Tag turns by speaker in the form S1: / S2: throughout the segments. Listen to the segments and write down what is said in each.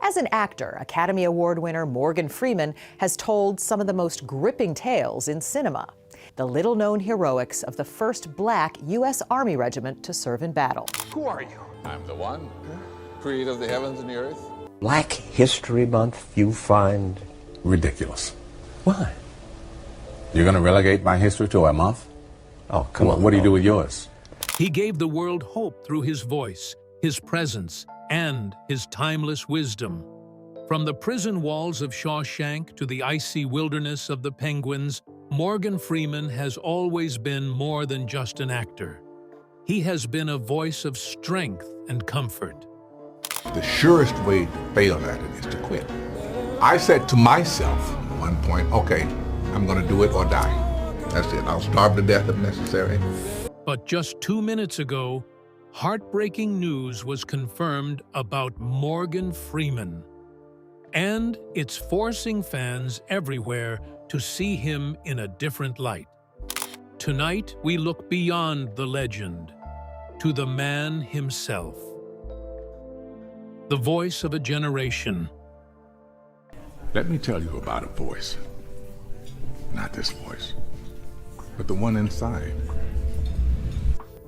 S1: As an actor, Academy Award winner Morgan Freeman has told some of the most gripping tales in cinema. The little-known heroics of the first black U.S. Army regiment to serve in battle.
S2: Who are you?
S3: I'm the one, creator of the heavens and the earth.
S4: Black History Month you find
S3: Ridiculous.
S4: why?
S3: You're going to relegate my history to a month?
S4: Oh, come on.
S3: What do you do with yours?
S5: He gave the world hope through his voice, his presence, and his timeless wisdom. From the prison walls of Shawshank to the icy wilderness of the Penguins, Morgan Freeman has always been more than just an actor. He has been a voice of strength and comfort.
S2: The surest way to fail at it is to quit. I said to myself at one point, okay, I'm going to do it or die. That's it. I'll starve to death if necessary.
S5: But just 2 minutes ago, heartbreaking news was confirmed about Morgan Freeman. And it's forcing fans everywhere to see him in a different light. Tonight, we look beyond the legend to the man himself. The voice of a generation.
S2: Let me tell you about a voice. Not this voice, but the one inside.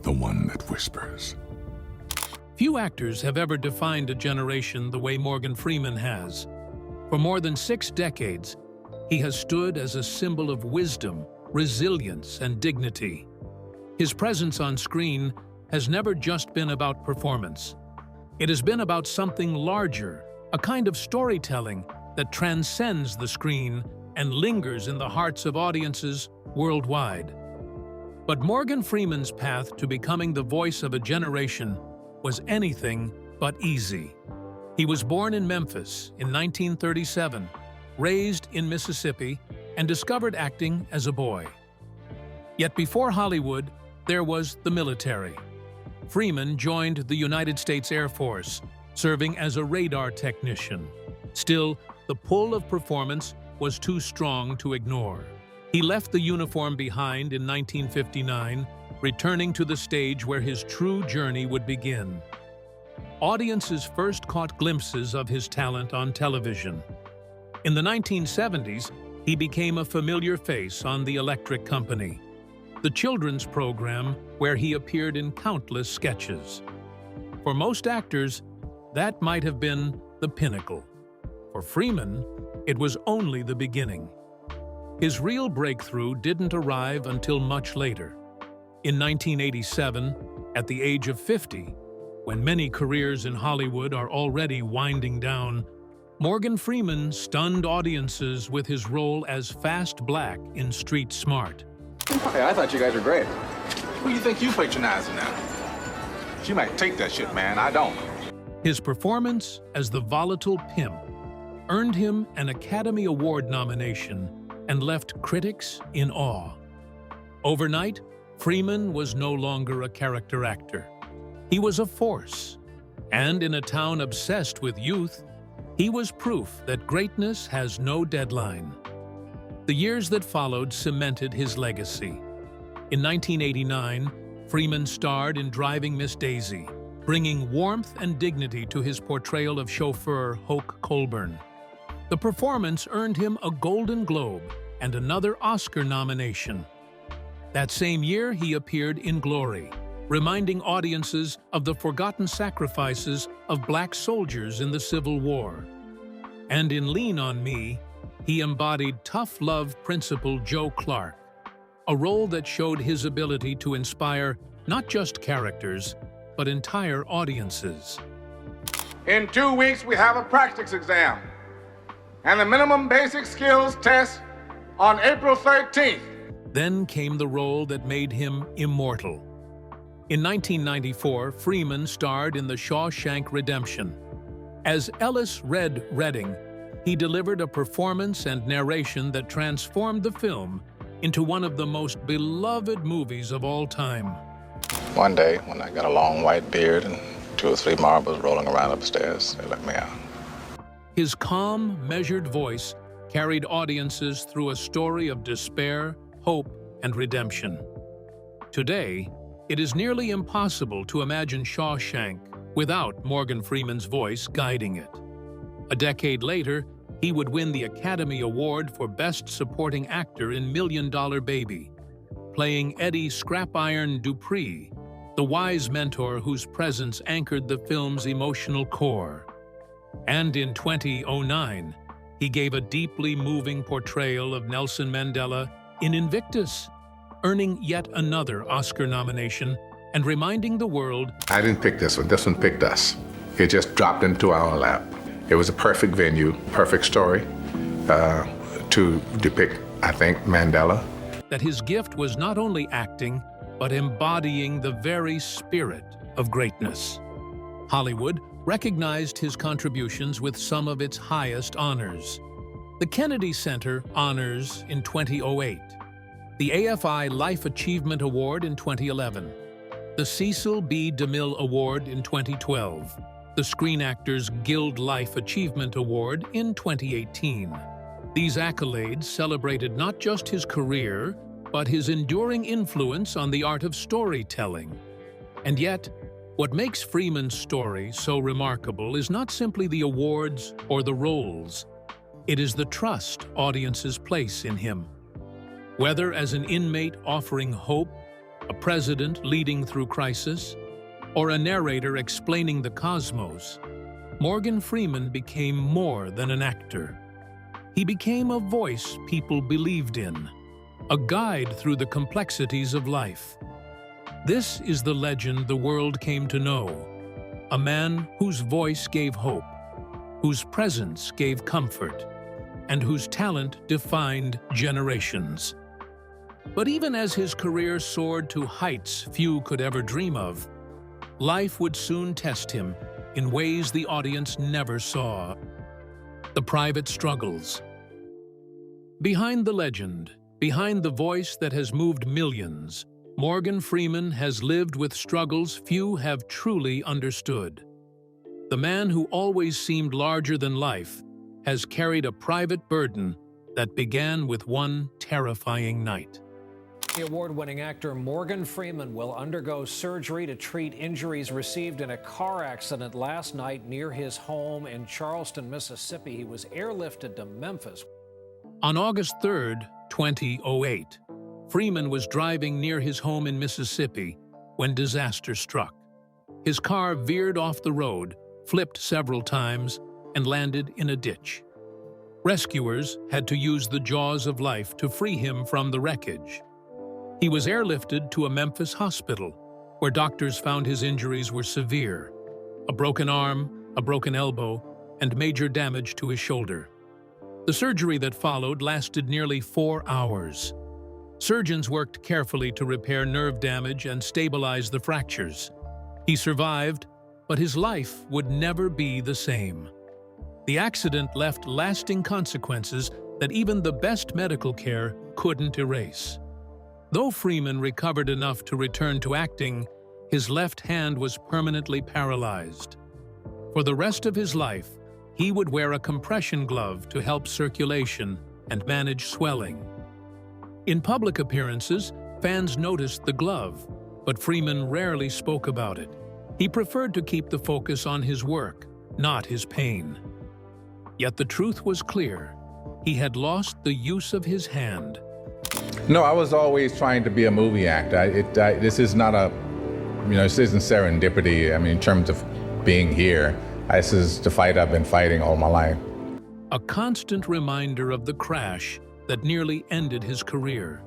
S2: The one that whispers.
S5: Few actors have ever defined a generation the way Morgan Freeman has. For more than 6 decades, he has stood as a symbol of wisdom, resilience, and dignity. His presence on screen has never just been about performance. It has been about something larger, a kind of storytelling that transcends the screen and lingers in the hearts of audiences worldwide. But Morgan Freeman's path to becoming the voice of a generation was anything but easy. He was born in Memphis in 1937, raised in Mississippi, and discovered acting as a boy. Yet before Hollywood, there was the military. Freeman joined the United States Air Force, serving as a radar technician. Still, the pull of performance was too strong to ignore. He left the uniform behind in 1959, returning to the stage where his true journey would begin. Audiences first caught glimpses of his talent on television. In the 1970s, he became a familiar face on The Electric Company, the children's program where he appeared in countless sketches. For most actors, that might have been the pinnacle. For Freeman, it was only the beginning. His real breakthrough didn't arrive until much later. In 1987, at the age of 50, when many careers in Hollywood are already winding down, Morgan Freeman stunned audiences with his role as Fast Black in Street Smart.
S6: Hey, I thought you guys were great.
S2: Who do you think you patronizing now? She might take that shit, man. I don't.
S5: His performance as the volatile pimp earned him an Academy Award nomination and left critics in awe. Overnight, Freeman was no longer a character actor. He was a force. And in a town obsessed with youth, he was proof that greatness has no deadline. The years that followed cemented his legacy. In 1989, Freeman starred in Driving Miss Daisy, bringing warmth and dignity to his portrayal of chauffeur Hoke Colburn. The performance earned him a Golden Globe and another Oscar nomination. That same year, he appeared in Glory, reminding audiences of the forgotten sacrifices of black soldiers in the Civil War. And in Lean on Me, he embodied tough love principal Joe Clark, a role that showed his ability to inspire not just characters, but entire audiences.
S2: In 2 weeks, we have a practice exam and the minimum basic skills test on April 13th.
S5: Then came the role that made him immortal. In 1994, Freeman starred in The Shawshank Redemption. As Ellis Red Redding, he delivered a performance and narration that transformed the film into one of the most beloved movies of all time.
S6: One day, when I got a long white beard and 2 or 3 marbles rolling around upstairs, they let me out.
S5: His calm, measured voice carried audiences through a story of despair, hope, and redemption. Today, it is nearly impossible to imagine Shawshank without Morgan Freeman's voice guiding it. A decade later, he would win the Academy Award for Best Supporting Actor in Million Dollar Baby, playing Eddie Scrap Iron Dupree, the wise mentor whose presence anchored the film's emotional core. And in 2009, he gave a deeply moving portrayal of Nelson Mandela in Invictus, earning yet another Oscar nomination and reminding the world,
S6: I didn't pick this one picked us. It just dropped into our lap. It was a perfect venue, perfect story to depict, I think, Mandela.
S5: that his gift was not only acting, but embodying the very spirit of greatness. Hollywood recognized his contributions with some of its highest honors. The Kennedy Center honors in 2008, the AFI Life Achievement Award in 2011, the Cecil B. DeMille Award in 2012, the Screen Actors Guild Life Achievement Award in 2018. These accolades celebrated not just his career, but his enduring influence on the art of storytelling. And yet, what makes Freeman's story so remarkable is not simply the awards or the roles. It is the trust audiences place in him. Whether as an inmate offering hope, a president leading through crisis, or a narrator explaining the cosmos, Morgan Freeman became more than an actor. He became a voice people believed in, a guide through the complexities of life. This is the legend the world came to know, a man whose voice gave hope, whose presence gave comfort, and whose talent defined generations. But even as his career soared to heights few could ever dream of, life would soon test him in ways the audience never saw. The private struggles. Behind the legend, behind the voice that has moved millions, Morgan Freeman has lived with struggles few have truly understood. The man who always seemed larger than life has carried a private burden that began with one terrifying night.
S7: The award-winning actor Morgan Freeman will undergo surgery to treat injuries received in a car accident last night near his home in Charleston, Mississippi. He was airlifted to Memphis.
S5: On August 3, 2008, Freeman was driving near his home in Mississippi when disaster struck. His car veered off the road, flipped several times, and landed in a ditch. Rescuers had to use the jaws of life to free him from the wreckage. He was airlifted to a Memphis hospital, where doctors found his injuries were severe: a broken arm, a broken elbow, and major damage to his shoulder. The surgery that followed lasted nearly 4 hours. Surgeons worked carefully to repair nerve damage and stabilize the fractures. He survived, but his life would never be the same. The accident left lasting consequences that even the best medical care couldn't erase. Though Freeman recovered enough to return to acting, his left hand was permanently paralyzed. For the rest of his life, he would wear a compression glove to help circulation and manage swelling. In public appearances, fans noticed the glove, but Freeman rarely spoke about it. He preferred to keep the focus on his work, not his pain. Yet the truth was clear. He had lost the use of his hand.
S6: No, I was always trying to be a movie actor. This is not a, this isn't serendipity. I mean, in terms of being here, this is the fight I've been fighting all my life.
S5: A constant reminder of the crash that nearly ended his career.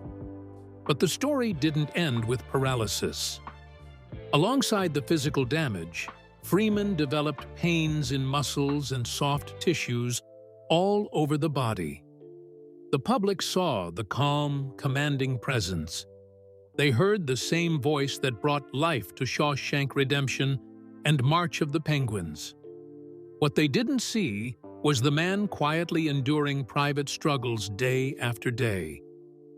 S5: But the story didn't end with paralysis. Alongside the physical damage, Freeman developed pains in muscles and soft tissues all over the body. The public saw the calm, commanding presence. They heard the same voice that brought life to Shawshank Redemption and March of the Penguins. What they didn't see was the man quietly enduring private struggles day after day,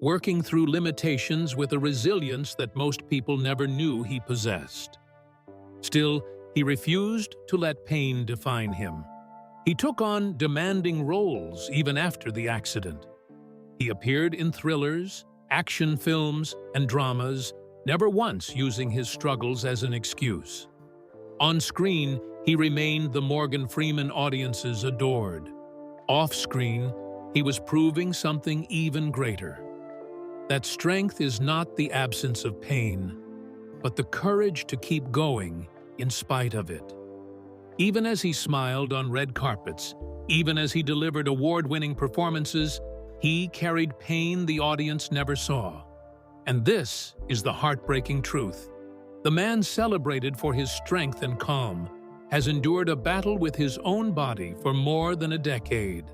S5: working through limitations with a resilience that most people never knew he possessed. Still, he refused to let pain define him. He took on demanding roles even after the accident. He appeared in thrillers, action films, and dramas, never once using his struggles as an excuse. On screen, he remained the Morgan Freeman audiences adored. Off-screen, he was proving something even greater. That strength is not the absence of pain, but the courage to keep going in spite of it. Even as he smiled on red carpets, even as he delivered award-winning performances, he carried pain the audience never saw. And this is the heartbreaking truth. The man celebrated for his strength and calm has endured a battle with his own body for more than a decade.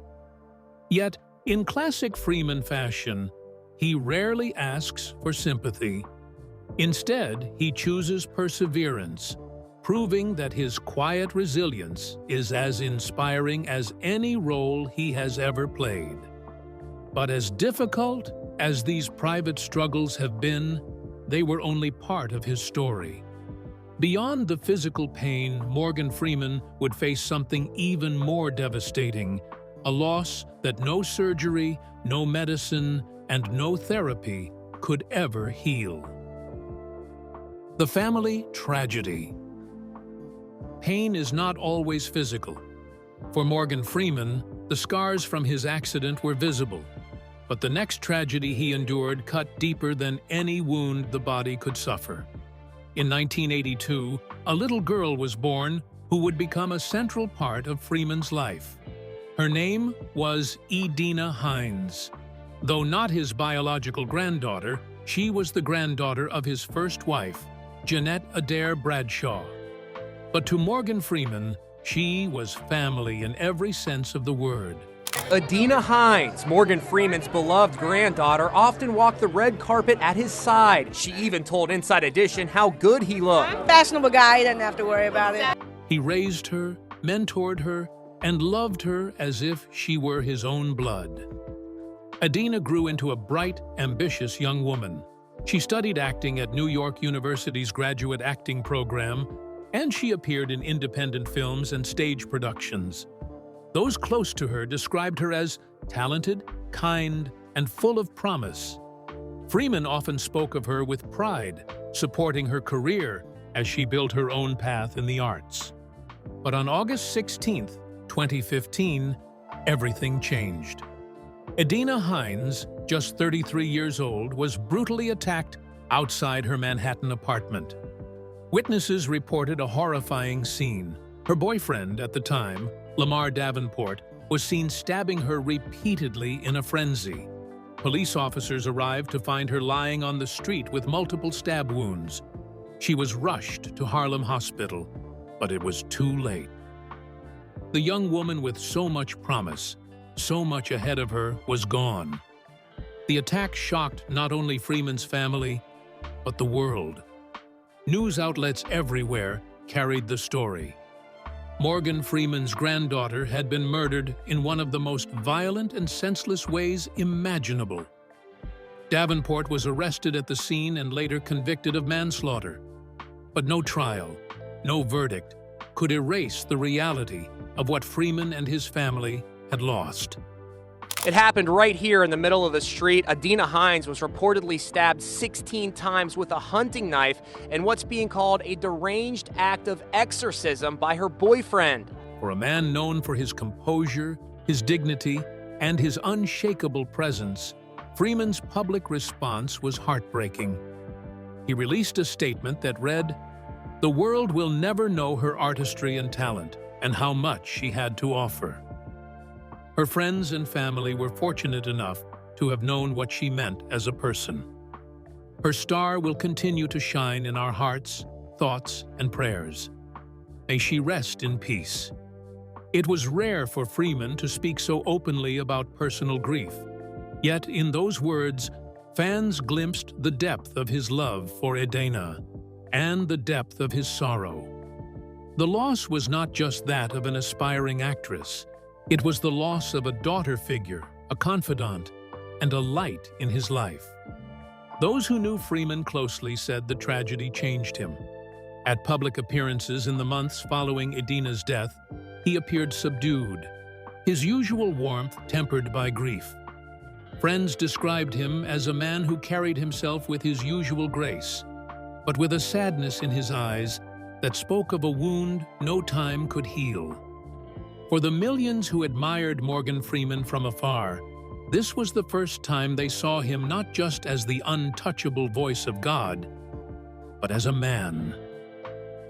S5: Yet, in classic Freeman fashion, he rarely asks for sympathy. Instead, he chooses perseverance, proving that his quiet resilience is as inspiring as any role he has ever played. But as difficult as these private struggles have been, they were only part of his story. Beyond the physical pain, Morgan Freeman would face something even more devastating, a loss that no surgery, no medicine, and no therapy could ever heal. The family tragedy. Pain is not always physical. For Morgan Freeman, the scars from his accident were visible, but the next tragedy he endured cut deeper than any wound the body could suffer. In 1982, a little girl was born who would become a central part of Freeman's life. Her name was Edina Hines. Though not his biological granddaughter, she was the granddaughter of his first wife, Jeanette Adair Bradshaw. But to Morgan Freeman, she was family in every sense of the word.
S8: Edina Hines, Morgan Freeman's beloved granddaughter, often walked the red carpet at his side. She even told Inside Edition how good he looked.
S9: Fashionable guy, he doesn't have to worry about it.
S5: He raised her, mentored her, and loved her as if she were his own blood. Edina grew into a bright, ambitious young woman. She studied acting at New York University's graduate acting program, and she appeared in independent films and stage productions. Those close to her described her as talented, kind, and full of promise. Freeman often spoke of her with pride, supporting her career as she built her own path in the arts. But on August 16, 2015, everything changed. Edina Hines, just 33 years old, was brutally attacked outside her Manhattan apartment. Witnesses reported a horrifying scene. Her boyfriend at the time, Lamar Davenport, was seen stabbing her repeatedly in a frenzy. Police officers arrived to find her lying on the street with multiple stab wounds. She was rushed to Harlem Hospital, but it was too late. The young woman with so much promise, so much ahead of her, was gone. The attack shocked not only Freeman's family, but the world. News outlets everywhere carried the story. Morgan Freeman's granddaughter had been murdered in one of the most violent and senseless ways imaginable. Davenport was arrested at the scene and later convicted of manslaughter. But no trial, no verdict, could erase the reality of what Freeman and his family had lost.
S8: It happened right here in the middle of the street. Edina Hines was reportedly stabbed 16 times with a hunting knife in what's being called a deranged act of exorcism by her boyfriend.
S5: For a man known for his composure, his dignity, and his unshakable presence, Freeman's public response was heartbreaking. He released a statement that read, "The world will never know her artistry and talent, and how much she had to offer." Her friends and family were fortunate enough to have known what she meant as a person. Her star will continue to shine in our hearts, thoughts, and prayers. May she rest in peace. It was rare for Freeman to speak so openly about personal grief. Yet in those words, fans glimpsed the depth of his love for Edina and the depth of his sorrow. The loss was not just that of an aspiring actress. It was the loss of a daughter figure, a confidant, and a light in his life. Those who knew Freeman closely said the tragedy changed him. At public appearances in the months following Edina's death, he appeared subdued, his usual warmth tempered by grief. Friends described him as a man who carried himself with his usual grace, but with a sadness in his eyes that spoke of a wound no time could heal. For the millions who admired Morgan Freeman from afar, this was the first time they saw him not just as the untouchable voice of God, but as a man,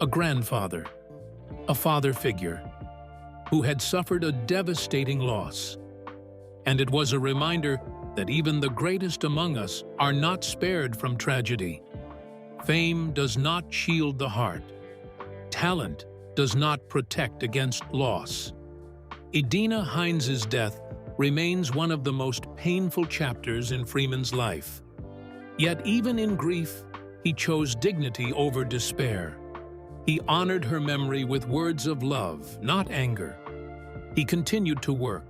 S5: a grandfather, a father figure, who had suffered a devastating loss. And it was a reminder that even the greatest among us are not spared from tragedy. Fame does not shield the heart. Talent does not protect against loss. Idina Hines' death remains one of the most painful chapters in Freeman's life. Yet even in grief, he chose dignity over despair. He honored her memory with words of love, not anger. He continued to work,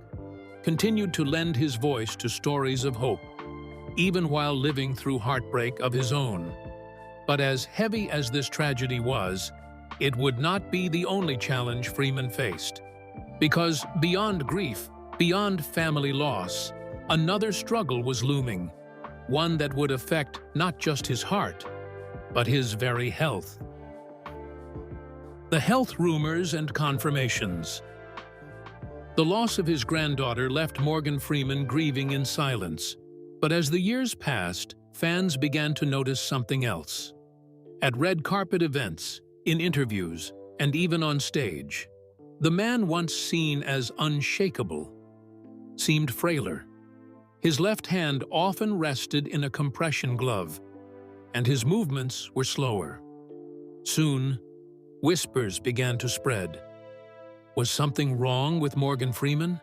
S5: continued to lend his voice to stories of hope, even while living through heartbreak of his own. But as heavy as this tragedy was, it would not be the only challenge Freeman faced. Because beyond grief, beyond family loss, another struggle was looming, one that would affect not just his heart, but his very health. The health rumors and confirmations. The loss of his granddaughter left Morgan Freeman grieving in silence. But as the years passed, fans began to notice something else. At red carpet events, in interviews, and even on stage, the man once seen as unshakable seemed frailer. His left hand often rested in a compression glove, and his movements were slower. Soon, whispers began to spread. Was something wrong with Morgan Freeman?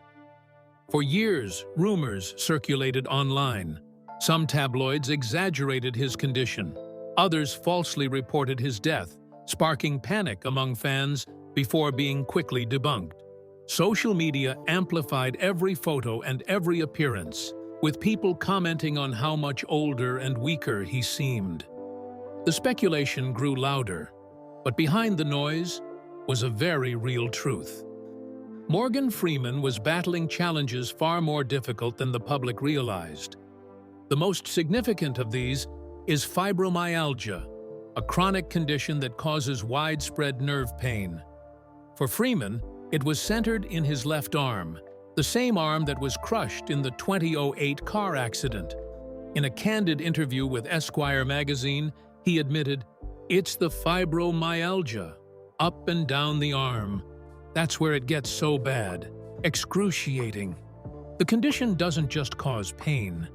S5: For years, rumors circulated online. Some tabloids exaggerated his condition. Others falsely reported his death, sparking panic among fans before being quickly debunked. Social media amplified every photo and every appearance, with people commenting on how much older and weaker he seemed. The speculation grew louder, but behind the noise was a very real truth. Morgan Freeman was battling challenges far more difficult than the public realized. The most significant of these is fibromyalgia, a chronic condition that causes widespread nerve pain. For Freeman, it was centered in his left arm, the same arm that was crushed in the 2008 car accident. In a candid interview with Esquire magazine, he admitted, "It's the fibromyalgia, up and down the arm. That's where it gets so bad, excruciating." The condition doesn't just cause pain.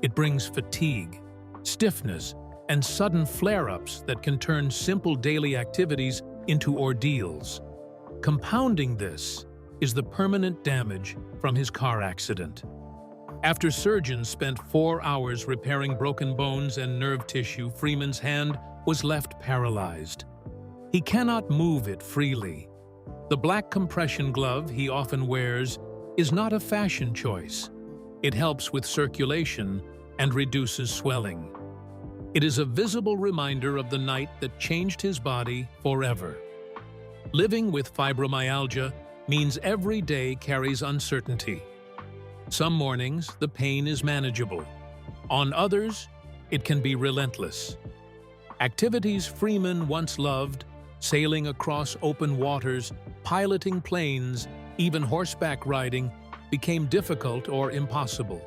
S5: It brings fatigue, stiffness, and sudden flare-ups that can turn simple daily activities into ordeals. Compounding this is the permanent damage from his car accident. After surgeons spent 4 hours repairing broken bones and nerve tissue, Freeman's hand was left paralyzed. He cannot move it freely. The black compression glove he often wears is not a fashion choice. It helps with circulation and reduces swelling. It is a visible reminder of the night that changed his body forever. Living with fibromyalgia means every day carries uncertainty. Some mornings, the pain is manageable. On others, it can be relentless. Activities Freeman once loved, sailing across open waters, piloting planes, even horseback riding, became difficult or impossible.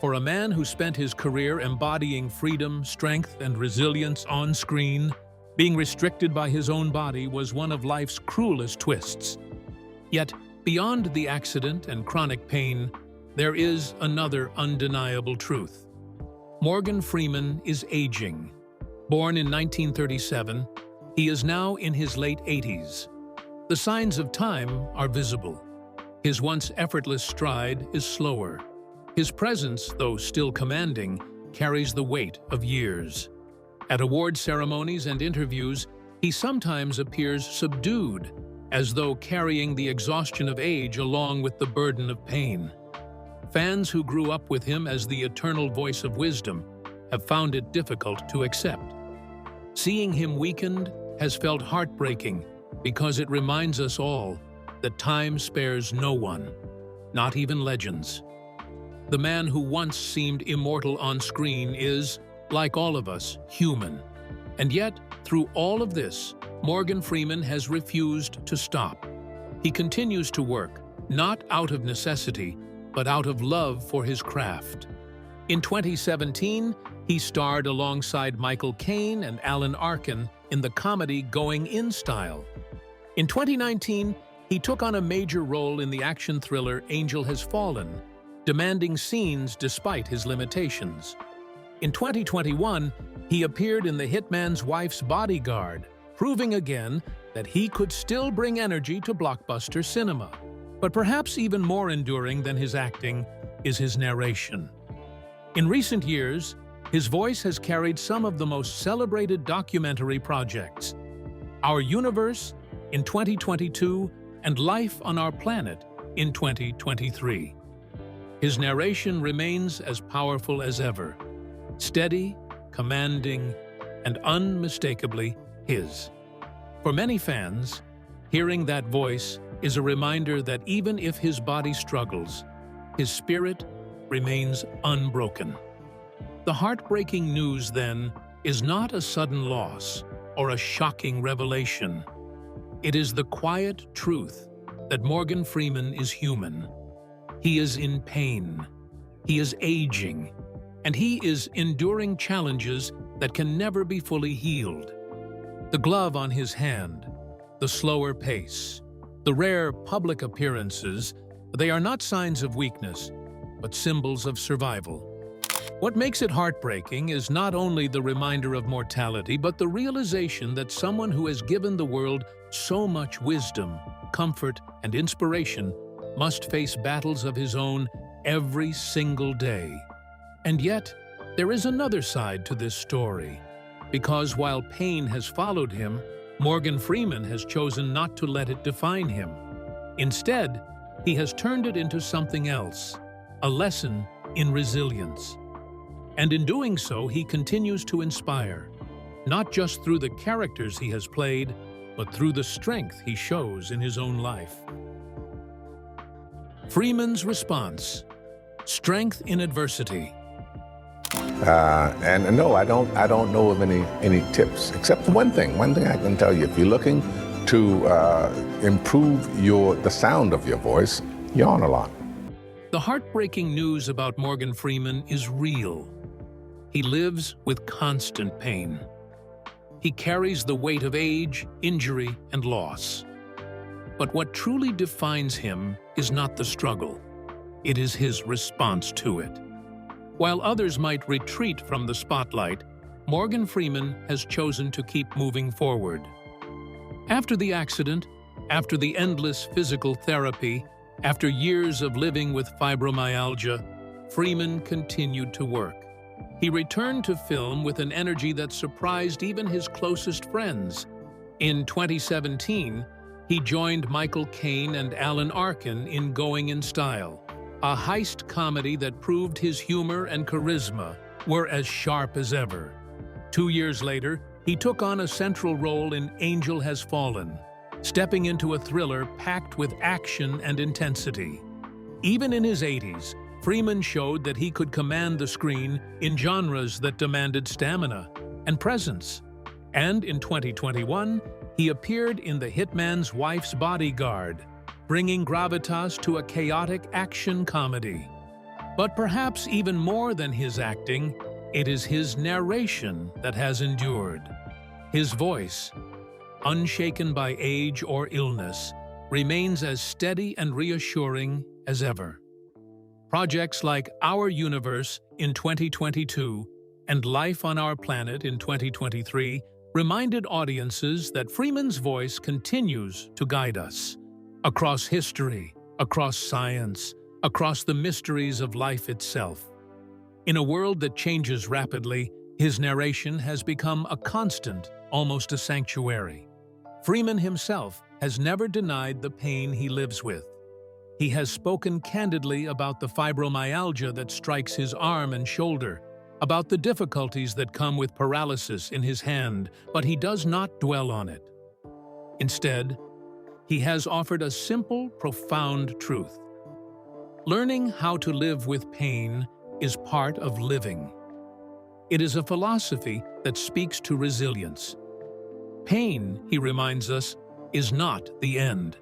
S5: For a man who spent his career embodying freedom, strength, and resilience on screen, being restricted by his own body was one of life's cruelest twists. Yet, beyond the accident and chronic pain, there is another undeniable truth. Morgan Freeman is aging. Born in 1937, he is now in his late 80s. The signs of time are visible. His once effortless stride is slower. His presence, though still commanding, carries the weight of years. At award ceremonies and interviews, he sometimes appears subdued, as though carrying the exhaustion of age along with the burden of pain. Fans who grew up with him as the eternal voice of wisdom have found it difficult to accept. Seeing him weakened has felt heartbreaking because it reminds us all that time spares no one, not even legends. The man who once seemed immortal on screen is, like all of us, human. And yet, through all of this, Morgan Freeman has refused to stop. He continues to work, not out of necessity, but out of love for his craft. In 2017, he starred alongside Michael Caine and Alan Arkin in the comedy Going In Style. In 2019, he took on a major role in the action thriller Angel Has Fallen, demanding scenes despite his limitations. In 2021, he appeared in The Hitman's Wife's Bodyguard, proving again that he could still bring energy to blockbuster cinema. But perhaps even more enduring than his acting is his narration. In recent years, his voice has carried some of the most celebrated documentary projects: Our Universe in 2022 and Life on Our Planet in 2023. His narration remains as powerful as ever, steady, commanding, and unmistakably his. For many fans, hearing that voice is a reminder that even if his body struggles, his spirit remains unbroken. The heartbreaking news, then, is not a sudden loss or a shocking revelation. It is the quiet truth that Morgan Freeman is human. He is in pain, he is aging, and he is enduring challenges that can never be fully healed. The glove on his hand, the slower pace, the rare public appearances, they are not signs of weakness, but symbols of survival. What makes it heartbreaking is not only the reminder of mortality, but the realization that someone who has given the world so much wisdom, comfort, and inspiration must face battles of his own every single day. And yet, there is another side to this story, because while pain has followed him, Morgan Freeman has chosen not to let it define him. Instead, he has turned it into something else, a lesson in resilience. And in doing so, he continues to inspire, not just through the characters he has played, but through the strength he shows in his own life. Freeman's response: strength in adversity.
S2: And no, I don't know of any tips, except one thing I can tell you: if you're looking to improve the sound of your voice, yawn a lot.
S5: The heartbreaking news about Morgan Freeman is real. He lives with constant pain. He carries the weight of age, injury, and loss. But what truly defines him is not the struggle. It is his response to it. While others might retreat from the spotlight, Morgan Freeman has chosen to keep moving forward. After the accident, after the endless physical therapy, after years of living with fibromyalgia, Freeman continued to work. He returned to film with an energy that surprised even his closest friends. In 2017, he joined Michael Caine and Alan Arkin in Going in Style, a heist comedy that proved his humor and charisma were as sharp as ever. 2 years later, he took on a central role in Angel Has Fallen, stepping into a thriller packed with action and intensity. Even in his 80s, Freeman showed that he could command the screen in genres that demanded stamina and presence. And in 2021, he appeared in The Hitman's Wife's Bodyguard, bringing gravitas to a chaotic action comedy. But perhaps even more than his acting, it is his narration that has endured. His voice, unshaken by age or illness, remains as steady and reassuring as ever. Projects like Our Universe in 2022 and Life on Our Planet in 2023 reminded audiences that Freeman's voice continues to guide us across history, across science, across the mysteries of life itself. In a world that changes rapidly, his narration has become a constant, almost a sanctuary. Freeman himself has never denied the pain he lives with. He has spoken candidly about the fibromyalgia that strikes his arm and shoulder, about the difficulties that come with paralysis in his hand, but he does not dwell on it. Instead, he has offered a simple, profound truth. Learning how to live with pain is part of living. It is a philosophy that speaks to resilience. Pain, he reminds us, is not the end.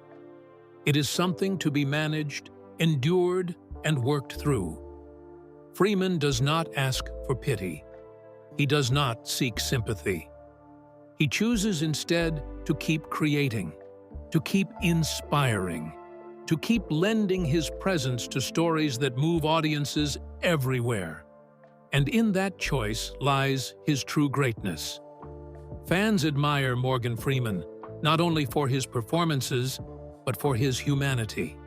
S5: It is something to be managed, endured, and worked through. Freeman does not ask for pity. He does not seek sympathy. He chooses instead to keep creating, to keep inspiring, to keep lending his presence to stories that move audiences everywhere. And in that choice lies his true greatness. Fans admire Morgan Freeman, not only for his performances, but for his humanity.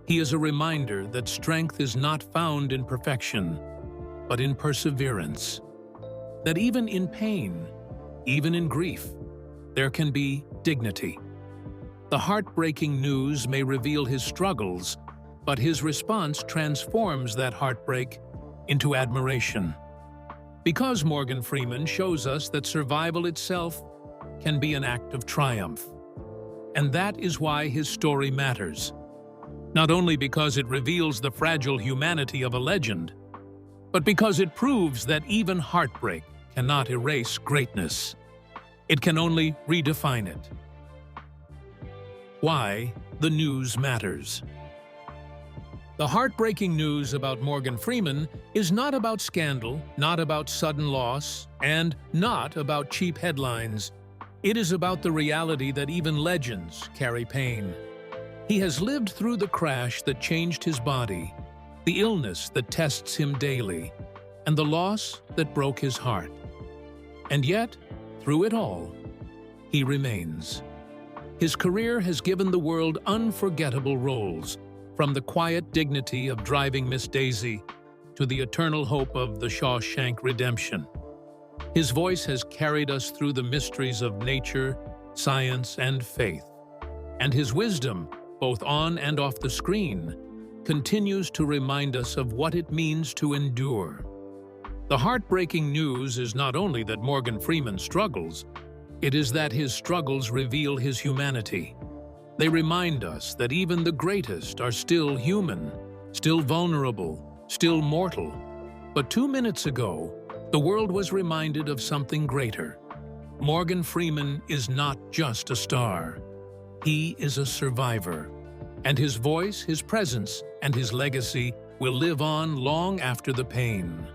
S5: He is a reminder that strength is not found in perfection, but in perseverance. That even in pain, even in grief, there can be dignity. The heartbreaking news may reveal his struggles, but his response transforms that heartbreak into admiration. Because Morgan Freeman shows us that survival itself can be an act of triumph. And that is why his story matters. Not only because it reveals the fragile humanity of a legend, but because it proves that even heartbreak cannot erase greatness. It can only redefine it. Why the news matters. The heartbreaking news about Morgan Freeman is not about scandal, not about sudden loss, and not about cheap headlines. It is about the reality that even legends carry pain. He has lived through the crash that changed his body, the illness that tests him daily, and the loss that broke his heart. And yet, through it all, he remains. His career has given the world unforgettable roles, from the quiet dignity of driving Miss Daisy to the eternal hope of the Shawshank Redemption. His voice has carried us through the mysteries of nature, science, and faith. And his wisdom, both on and off the screen, continues to remind us of what it means to endure. The heartbreaking news is not only that Morgan Freeman struggles, it is that his struggles reveal his humanity. They remind us that even the greatest are still human, still vulnerable, still mortal. But 2 minutes ago, the world was reminded of something greater. Morgan Freeman is not just a star. He is a survivor. And his voice, his presence, and his legacy will live on long after the pain.